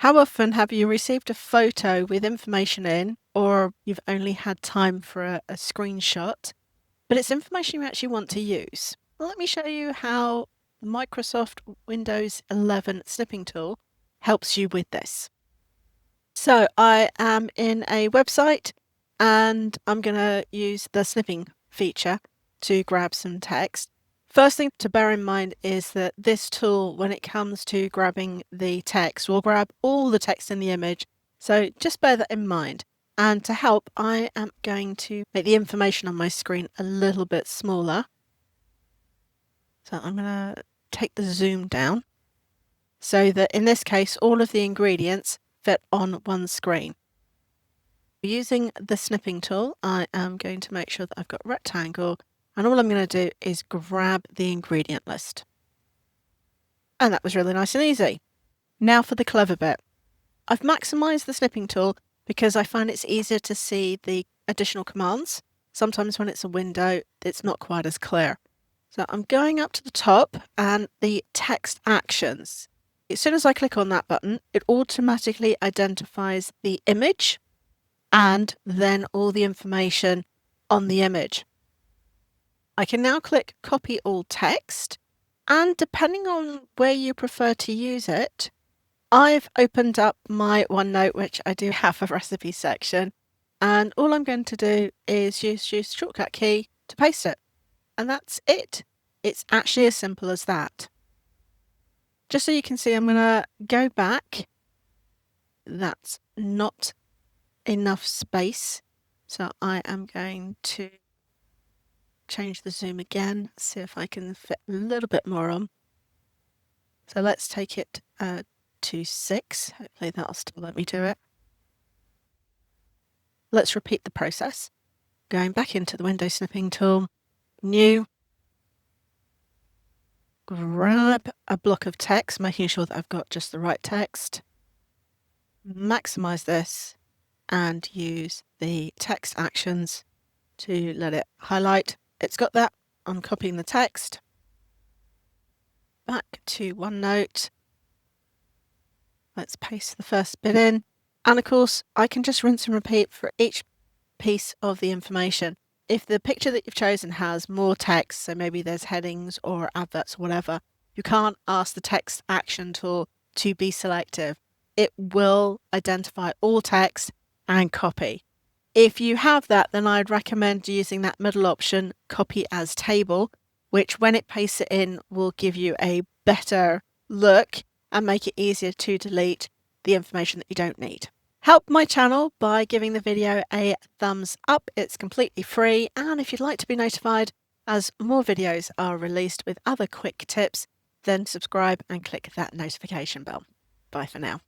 How often have you received a photo with information in, or you've only had time for a screenshot, but it's information you actually want to use? Well, let me show you how the Microsoft Windows 11 Snipping Tool helps you with this. So I am in a website and I'm going to use the snipping feature to grab some text. First thing to bear in mind is that this tool, when it comes to grabbing the text, will grab all the text in the image. So just bear that in mind. And to help, I am going to make the information on my screen a little bit smaller. So I'm going to take the zoom down so that in this case, all of the ingredients fit on one screen. Using the snipping tool, I am going to make sure that I've got rectangle, and all I'm going to do is grab the ingredient list. And that was really nice and easy. Now for the clever bit. I've maximized the snipping tool because I find it's easier to see the additional commands. Sometimes when it's a window, it's not quite as clear. So I'm going up to the top and the text actions. As soon as I click on that button, it automatically identifies the image and then all the information on the image. I can now click copy all text, and depending on where you prefer to use it, I've opened up my OneNote, which I do have a recipe section, and all I'm going to do is use the shortcut key to paste it. And that's it. It's actually as simple as that. Just so you can see, I'm going to go back. That's not enough space. So I am going to change the zoom again, see if I can fit a little bit more on. So let's take it to 6. Hopefully that'll still let me do it. Let's repeat the process. Going back into the Windows Snipping tool, new, grab a block of text, making sure that I've got just the right text, maximize this, and use the text actions to let it highlight. It's got that. I'm copying the text. Back to OneNote. Let's paste the first bit in. And of course, I can just rinse and repeat for each piece of the information. If the picture that you've chosen has more text, so maybe there's headings or adverts or whatever, you can't ask the text action tool to be selective. It will identify all text and copy. If you have that, then I'd recommend using that middle option, copy as table, which when it pastes it in will give you a better look and make it easier to delete the information that you don't need. Help my channel by giving the video a thumbs up. It's completely free, and if you'd like to be notified as more videos are released with other quick tips, then subscribe and click that notification bell. Bye for now.